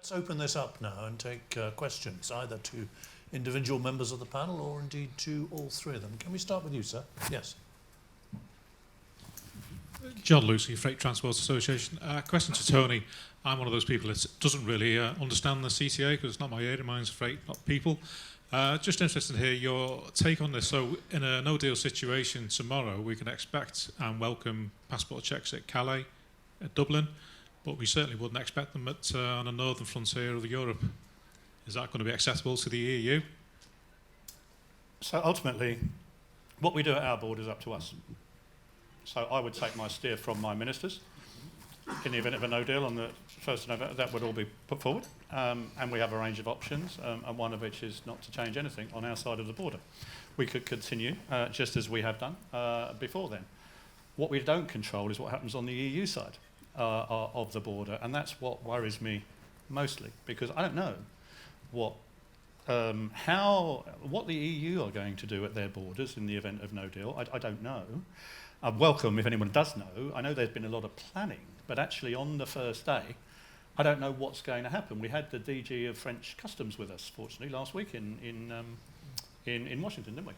Let's open this up now and take questions, either to individual members of the panel or indeed to all three of them. Can we start with you, sir? Yes. John Lucy, Freight Transport Association. Question to Tony. I'm one of those people that doesn't really understand the CTA because it's not my area, mine's freight, not people. Just interested to hear your take on this. So in a no-deal situation tomorrow, we can expect and welcome passport checks at Calais, at Dublin, but we certainly wouldn't expect them on the northern frontier of Europe. Is that going to be acceptable to the EU? So ultimately, what we do at our board is up to us. So I would take my steer from my ministers. In the event of a no deal on the 1st of November, that would all be put forward. And we have a range of options, and one of which is not to change anything on our side of the border. We could continue just as we have done before then. What we don't control is what happens on the EU side of the border, and that's what worries me mostly, because I don't know what the EU are going to do at their borders in the event of no deal. I don't know. I'd welcome if anyone does know. I know there's been a lot of planning, but actually on the first day, I don't know what's going to happen. We had the DG of French Customs with us, fortunately, last week in Washington, didn't we?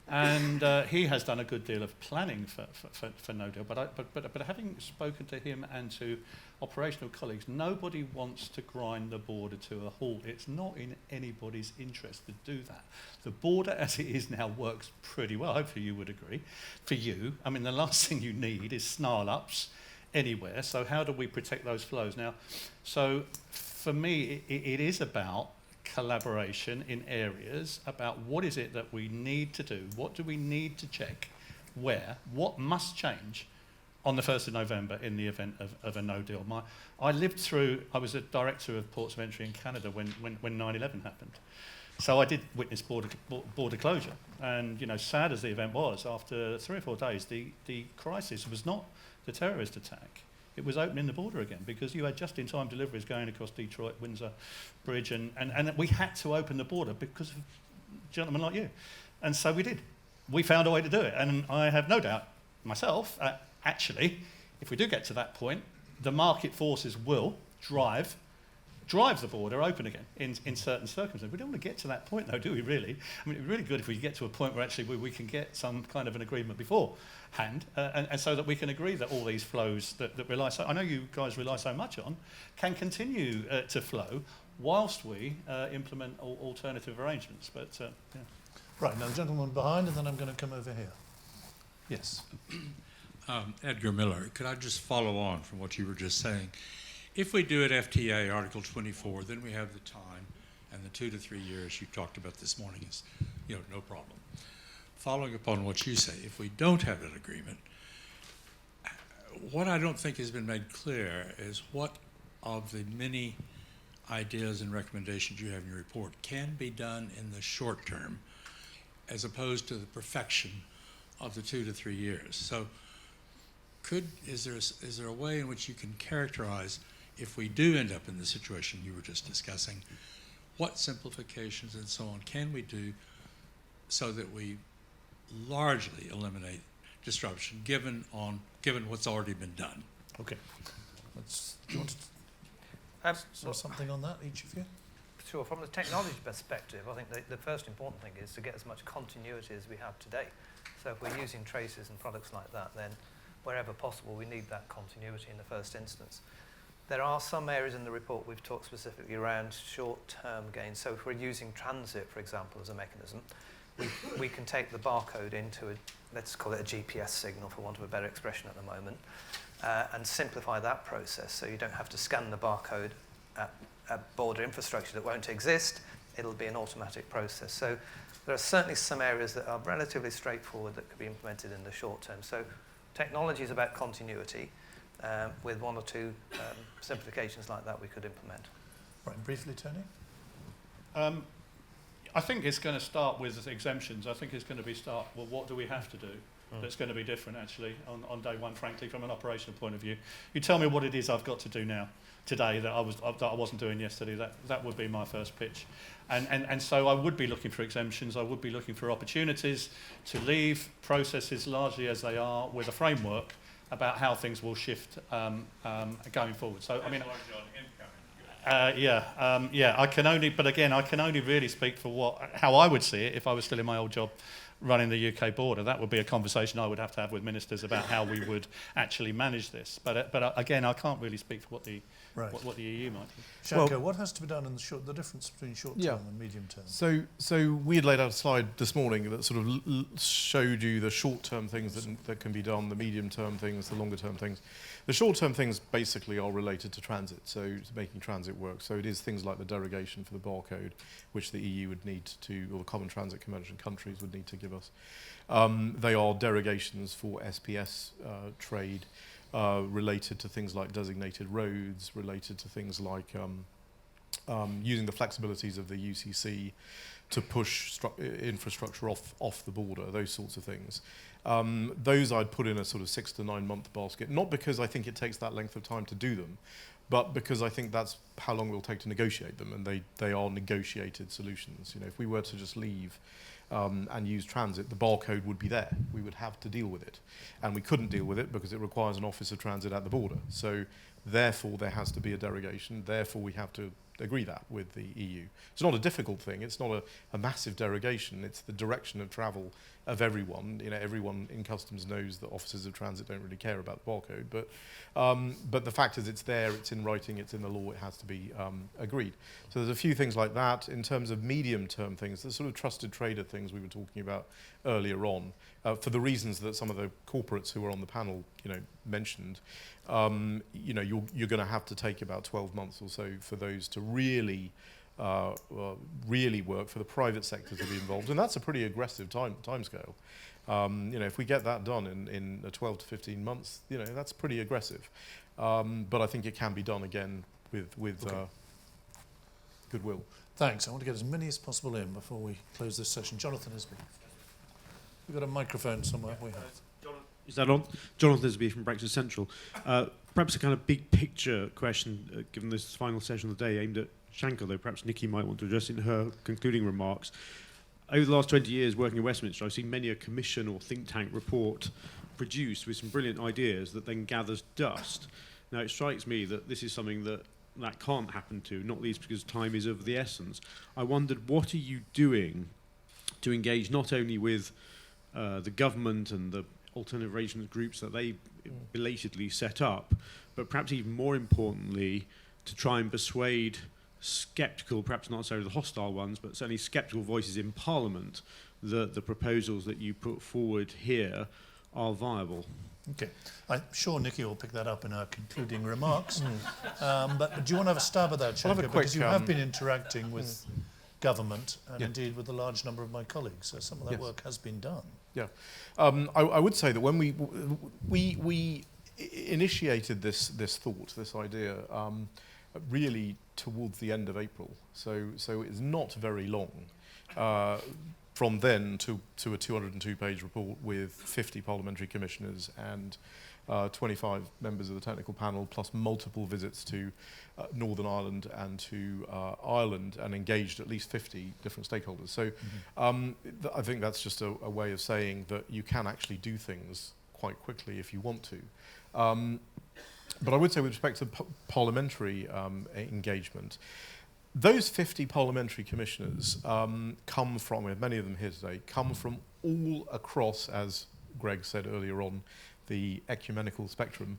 And he has done a good deal of planning for no deal. But having spoken to him and to operational colleagues, nobody wants to grind the border to a halt. It's not in anybody's interest to do that. The border as it is now works pretty well. Hopefully you would agree. For you, I mean, the last thing you need is snarl-ups anywhere. So how do we protect those flows? Now, so for me, it is about collaboration in areas about what is it that we need to do, what do we need to check, where, what must change on the 1st of November in the event of a no deal. I was a director of ports of entry in Canada when 9/11 happened. So I did witness border closure. And, you know, sad as the event was, after 3 or 4 days, the crisis was not the terrorist attack. It was opening the border again, because you had just-in-time deliveries going across Detroit, Windsor Bridge, and we had to open the border because of gentlemen like you. And so we did. We found a way to do it. And I have no doubt, myself, actually, if we do get to that point, the market forces will drive the border open again in certain circumstances. We don't want to get to that point, though, do we, really? I mean, it'd be really good if we get to a point where actually we can get some kind of an agreement beforehand, and so that we can agree that all these flows that rely so, I know you guys rely so much on, can continue to flow whilst we implement alternative arrangements. But, yeah. Right, now the gentleman behind, and then I'm going to come over here. Yes. Edgar Miller, could I just follow on from what you were just saying? If we do it FTA Article 24, then we have the time, and the 2 to 3 years you talked about this morning is, no problem. Following upon what you say, if we don't have that agreement, what I don't think has been made clear is what of the many ideas and recommendations you have in your report can be done in the short term, as opposed to the perfection of the 2 to 3 years. So, is there a way in which you can characterize, if we do end up in the situation you were just discussing, what simplifications and so on can we do so that we largely eliminate disruption, given what's already been done? Okay. Do you want to say something on that, each of you? Sure. From the technology perspective, I think the first important thing is to get as much continuity as we have today. So if we're using traces and products like that, then wherever possible, we need that continuity in the first instance. There are some areas in the report we've talked specifically around short-term gains. So if we're using transit, for example, as a mechanism, we can take the barcode into let's call it a GPS signal, for want of a better expression at the moment, and simplify that process so you don't have to scan the barcode at border infrastructure that won't exist. It'll be an automatic process. So there are certainly some areas that are relatively straightforward that could be implemented in the short term. So technology is about continuity. With 1 or 2 simplifications like that we could implement. Right, briefly, Tony? I think it's going to start with exemptions. I think it's going to well, what do we have to do that's going to be different, actually, on day one, frankly, from an operational point of view. You tell me what it is I've got to do now, today, that I wasn't doing yesterday. That would be my first pitch. And so I would be looking for exemptions. I would be looking for opportunities to leave processes largely as they are, with a framework about how things will shift going forward. So, I mean, Yeah. I can only really speak for how I would see it if I was still in my old job running the UK border. That would be a conversation I would have to have with ministers about how we would actually manage this. But again, I can't really speak for what the Right. what the EU might do. Shanker, what has to be done in the difference between short term and medium term? So we had laid out a slide this morning that sort of showed you the short-term things that can be done, the medium-term things, the longer-term things. The short-term things basically are related to transit, so to making transit work. So it is things like the derogation for the barcode, which the EU would need to, or the Common Transit Convention countries would need to give us. They are derogations for SPS trade, related to things like designated roads, related to things like using the flexibilities of the UCC to push infrastructure off the border, those sorts of things. Those I'd put in a sort of 6 to 9 month basket, not because I think it takes that length of time to do them, but because I think that's how long it will take to negotiate them, and they are negotiated solutions. You know, if we were to just leave and use transit, the barcode would be there. We would have to deal with it. And we couldn't deal with it because it requires an office of transit at the border. So therefore there has to be a derogation. Therefore we have to agree that with the EU. It's not a difficult thing. It's not a massive derogation. It's the direction of travel of everyone. You know, everyone in customs knows that officers of transit don't really care about the barcode, but the fact is it's there, it's in writing, it's in the law, it has to be agreed. So there's a few things like that. In terms of medium-term things, the sort of trusted trader things we were talking about earlier on, for the reasons that some of the corporates who were on the panel, you know, mentioned, you know, you're going to have to take about 12 months or so for those to really work, for the private sector to be involved, and that's a pretty aggressive timescale. You know, if we get that done in 12 to 15 months, you know, that's pretty aggressive. But I think it can be done again with goodwill. Thanks. I want to get as many as possible in before we close this session. Jonathan Isby. We've got a microphone somewhere. We have. Is that on? Jonathan Isby from Brexit Central. Perhaps a kind of big picture question, given this final session of the day, aimed at Shanker, though perhaps Nikki might want to address it in her concluding remarks. Over the last 20 years working in Westminster, I've seen many a commission or think tank report produced with some brilliant ideas that then gathers dust. Now, it strikes me that this is something that can't happen to, not least because time is of the essence. I wondered, what are you doing to engage not only with the government and the alternative arrangement groups that they belatedly set up, but perhaps even more importantly, to try and persuade sceptical, perhaps not necessarily the hostile ones, but certainly sceptical voices in Parliament that the proposals that you put forward here are viable. Okay. I'm sure Nikki will pick that up in her concluding remarks. But do you want to have a stab at that, Shanker? Because you have been interacting with government and indeed with a large number of my colleagues, so some of that work has been done. Yeah. I would say that when we initiated this thought, this idea, really towards the end of April. So it's not very long from then to a 202-page report with 50 parliamentary commissioners and 25 members of the technical panel, plus multiple visits to Northern Ireland and to Ireland, and engaged at least 50 different stakeholders. So I think that's just a way of saying that you can actually do things quite quickly if you want to. But I would say with respect to parliamentary engagement, those 50 parliamentary commissioners come from, we have many of them here today, come from all across, as Greg said earlier on, the ecumenical spectrum.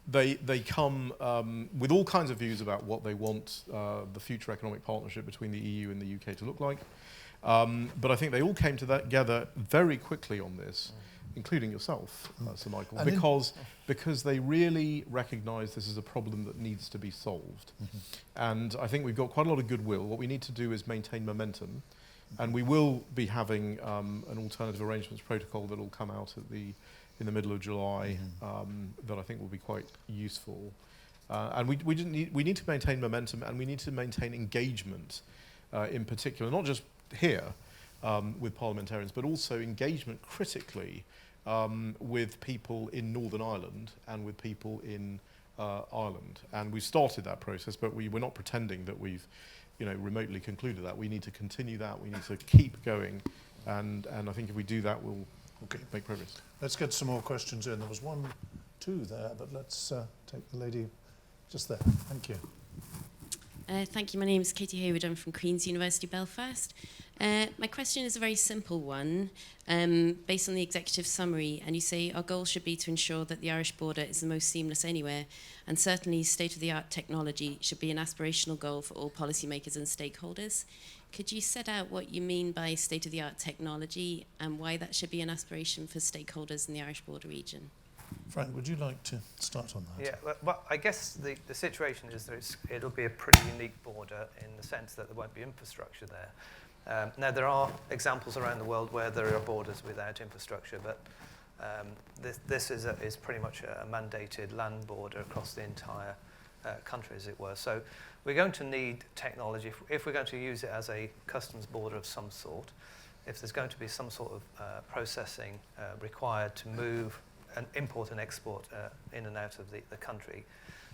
They come with all kinds of views about what they want the future economic partnership between the EU and the UK to look like. But I think they all came together very quickly on this, including yourself, Sir Michael, because they really recognise this is a problem that needs to be solved. And I think we've got quite a lot of goodwill. What we need to do is maintain momentum, and we will be having an alternative arrangements protocol that will come out in the middle of July that I think will be quite useful. And we need to maintain momentum, and we need to maintain engagement in particular, not just here with parliamentarians, but also engagement critically with people in Northern Ireland and with people in Ireland. And we've started that process, but we're not pretending that we've remotely concluded that. We need to continue that. We need to keep going. And I think if we do that, we'll make progress. Let's get some more questions in. There was 1, 2 there, but let's take the lady just there. Thank you. Thank you. My name is Katie Hayward. I'm from Queen's University Belfast. My question is a very simple one, based on the executive summary. And you say our goal should be to ensure that the Irish border is the most seamless anywhere. And certainly state-of-the-art technology should be an aspirational goal for all policymakers and stakeholders. Could you set out what you mean by state-of-the-art technology and why that should be an aspiration for stakeholders in the Irish border region? Frank, would you like to start on that? Yeah, well, I guess the situation is that it'll be a pretty unique border in the sense that there won't be infrastructure there. Now, there are examples around the world where there are borders without infrastructure, but this is pretty much a mandated land border across the entire country, as it were. So we're going to need technology if we're going to use it as a customs border of some sort. If there's going to be some sort of processing required to move and import and export in and out of the country,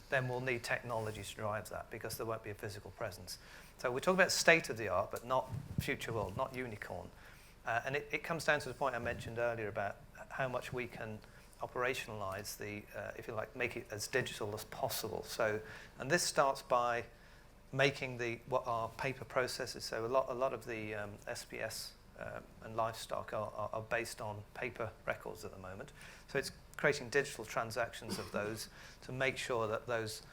then we'll need technology to drive that because there won't be a physical presence. So we're talking about state-of-the-art, but not future world, not unicorn. And it comes down to the point I mentioned earlier about how much we can operationalize if you like, make it as digital as possible. So, and this starts by making what are paper processes. So a lot of the SPS and livestock are based on paper records at the moment. So it's creating digital transactions of those to make sure that those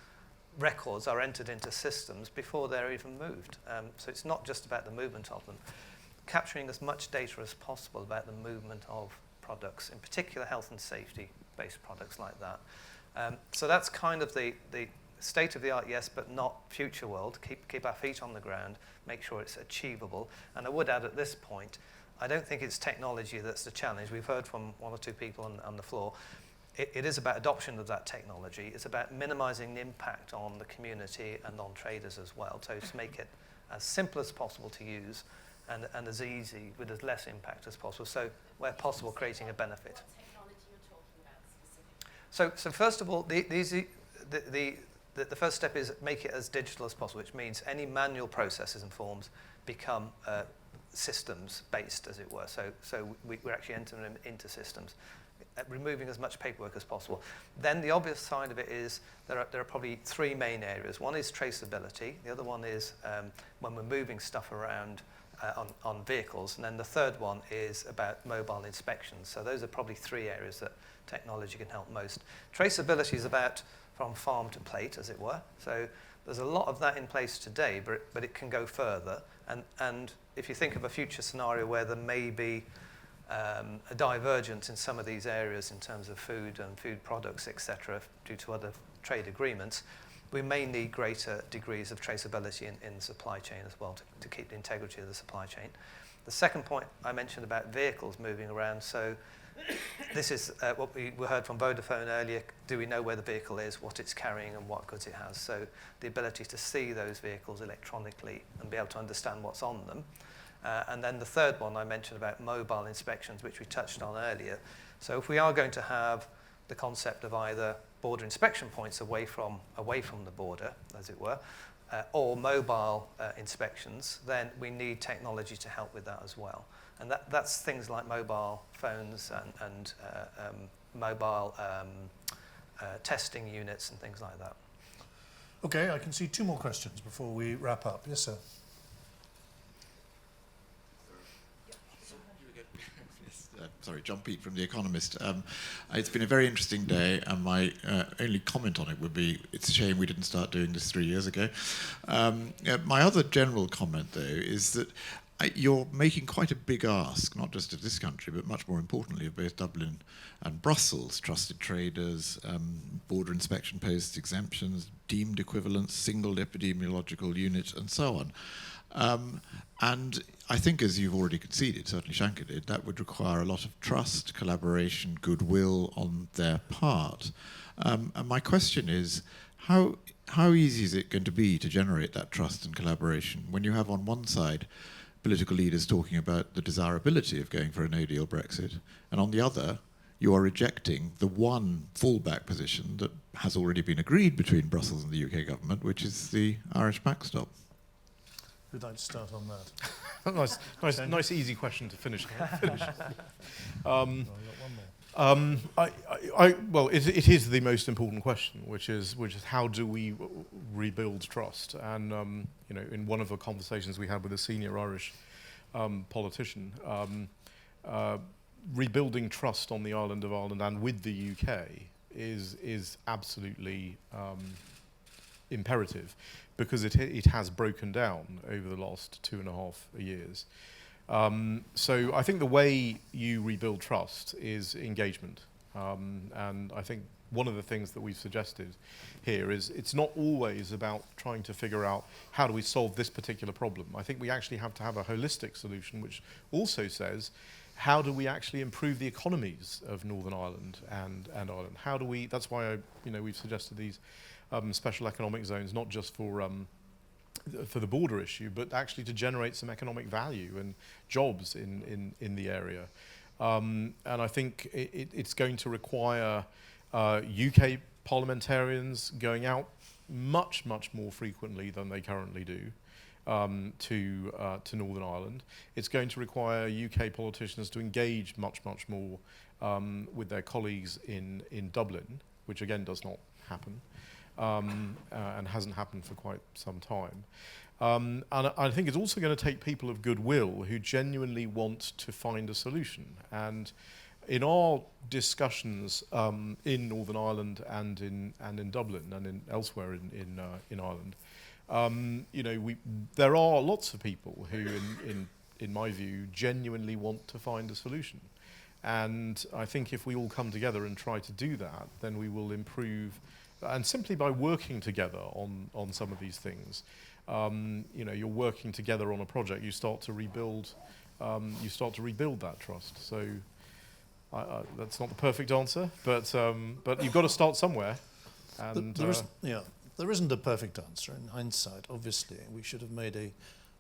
records are entered into systems before they're even moved. So it's not just about the movement of them. Capturing as much data as possible about the movement of products, in particular health and safety-based products like that. So that's kind of the state-of-the-art, yes, but not future world. Keep our feet on the ground, make sure it's achievable. And I would add at this point, I don't think it's technology that's the challenge. We've heard from one or two people on the floor. It is about adoption of that technology. It's about minimizing the impact on the community and on traders as well. So to make it as simple as possible to use and as easy with as less impact as possible. So where possible, creating a benefit. What technology you're talking about specifically? So first of all, the first step is make it as digital as possible, which means any manual processes and forms become systems-based, as it were. So we're actually entering them into systems, removing as much paperwork as possible. Then the obvious side of it is there are probably three main areas. One is traceability. The other one is when we're moving stuff around on vehicles. And then the third one is about mobile inspections. So those are probably three areas that technology can help most. Traceability is about from farm to plate, as it were. So there's a lot of that in place today, but it can go further. And if you think of a future scenario where there may be a divergence in some of these areas in terms of food and food products, etc., due to other trade agreements, we may need greater degrees of traceability in the supply chain as well to keep the integrity of the supply chain. The second point I mentioned about vehicles moving around. So this is what we heard from Vodafone earlier. Do we know where the vehicle is, what it's carrying, and what goods it has? So the ability to see those vehicles electronically and be able to understand what's on them. And then the third one I mentioned about mobile inspections, which we touched on earlier. So if we are going to have the concept of either border inspection points away from the border, as it were, or mobile inspections, then we need technology to help with that as well. And that's things like mobile phones and mobile testing units and things like that. Okay, I can see two more questions before we wrap up. Yes, sir. Sorry, John Peet from The Economist. It's been a very interesting day, and my only comment on it would be it's a shame we didn't start doing this 3 years ago. My other general comment, though, is that you're making quite a big ask, not just of this country, but much more importantly of both Dublin and Brussels, trusted traders, border inspection posts, exemptions, deemed equivalents, single epidemiological unit, and so on. And I think, as you've already conceded, certainly Shankar did, that would require a lot of trust, collaboration, goodwill on their part. And my question is, how easy is it going to be to generate that trust and collaboration when you have on one side political leaders talking about the desirability of going for a no-deal Brexit, and on the other, you are rejecting the one fallback position that has already been agreed between Brussels and the UK government, which is the Irish backstop? Who'd like to start on that? Nice, easy question to finish. I've got one more. Well, it is the most important question, which is how do we rebuild trust? And you know, in one of the conversations we had with a senior Irish politician, rebuilding trust on the island of Ireland and with the UK is absolutely imperative, because it has broken down over the last 2.5 years. So I think the way you rebuild trust is engagement. And I think one of the things that we've suggested here is it's not always about trying to figure out how do we solve this particular problem. I think we actually have to have a holistic solution which also says how do we actually improve the economies of Northern Ireland and Ireland? How do we, that's why we've suggested these special economic zones, not just for the border issue, but actually to generate some economic value and jobs in the area. And I think it's going to require UK parliamentarians going out much more frequently than they currently do to Northern Ireland. It's going to require UK politicians to engage much more with their colleagues in Dublin, which again does not happen. And hasn't happened for quite some time. And I think it's also going to take people of goodwill who genuinely want to find a solution. And in our discussions in Northern Ireland and in Dublin and elsewhere in Ireland, there are lots of people who, in my view, genuinely want to find a solution. And I think if we all come together and try to do that, then we will improve. And simply by working together on some of these things, you're working together on a project, you start to rebuild that trust. So that's not the perfect answer, but you've got to start somewhere. And there isn't a perfect answer in hindsight. Obviously, we should have made a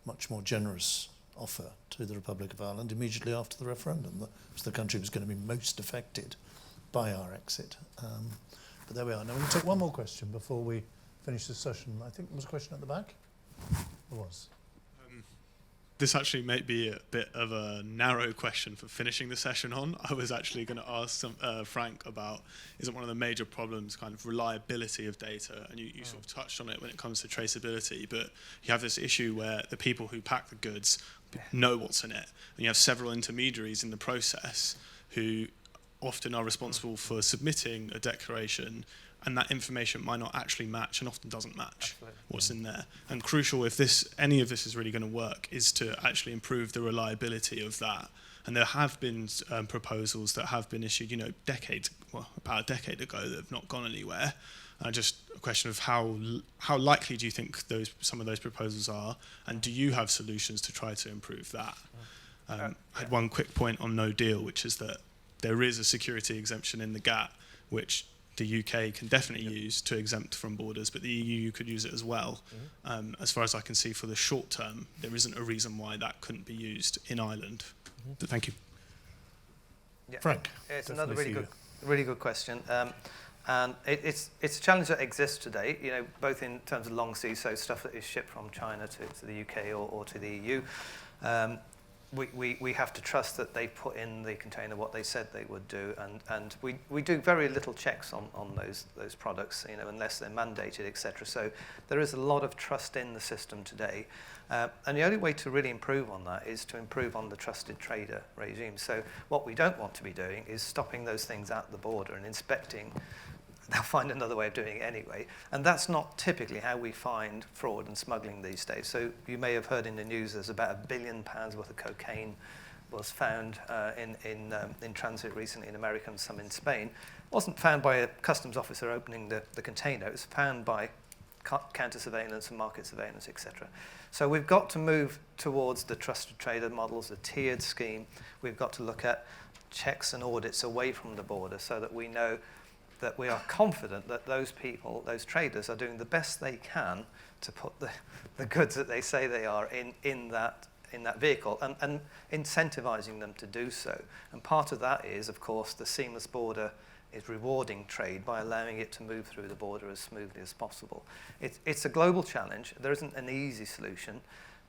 much more generous offer to the Republic of Ireland immediately after the referendum. That was the country was going to be most affected by our exit. But there we are. Now, we're going to take one more question before we finish the session. I think there was a question at the back. There was. This actually may be a bit of a narrow question for finishing the session on. I was actually going to ask Frank about, is it one of the major problems, kind of reliability of data? And you sort of touched on it when it comes to traceability, but you have this issue where the people who pack the goods know what's in it. And you have several intermediaries in the process who often are responsible for submitting a declaration, and that information might not actually match, and often doesn't match what's in there. And crucial, if any of this is really going to work, is to actually improve the reliability of that. And there have been proposals that have been issued, about a decade ago, that have not gone anywhere. Just a question of how likely do you think some of those proposals are, and do you have solutions to try to improve that? I had one quick point on no deal, which is that there is a security exemption in the GATT, which the UK can definitely use to exempt from borders, but the EU could use it as well. As far as I can see, for the short term, there isn't a reason why that couldn't be used in Ireland. But thank you. Yeah, Frank. It's another really good question. And it's a challenge that exists today, both in terms of long sea, so stuff that is shipped from China to the UK or to the EU. We have to trust that they put in the container what they said they would do, and we do very little checks on those products, unless they're mandated, etc. So there is a lot of trust in the system today, and the only way to really improve on that is to improve on the trusted trader regime. So what we don't want to be doing is stopping those things at the border and inspecting. They'll find another way of doing it anyway. And that's not typically how we find fraud and smuggling these days. So you may have heard in the news there's about £1 billion worth of cocaine was found in transit recently in America and some in Spain. It wasn't found by a customs officer opening the container. It was found by counter surveillance and market surveillance, etc. So we've got to move towards the trusted trader models, the tiered scheme. We've got to look at checks and audits away from the border so that we know that we are confident that those people, those traders, are doing the best they can to put the goods that they say they are in that vehicle and incentivizing them to do so. And part of that is, of course, the seamless border is rewarding trade by allowing it to move through the border as smoothly as possible. It's a global challenge. There isn't an easy solution,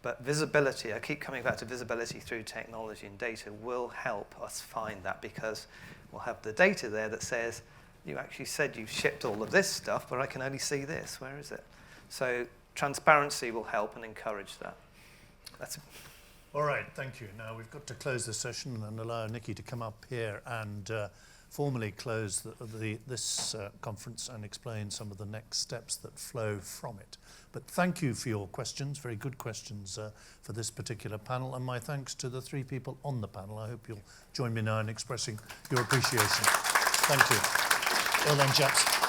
but visibility, I keep coming back to visibility through technology and data, will help us find that, because we'll have the data there that says, you actually said you've shipped all of this stuff, but I can only see this. Where is it? So transparency will help and encourage that. That's All right, thank you. Now we've got to close this session and allow Nikki to come up here and formally close this conference and explain some of the next steps that flow from it. But thank you for your questions, very good questions for this particular panel, and my thanks to the 3 people on the panel. I hope you'll join me now in expressing your appreciation. Thank you. Well done, chaps.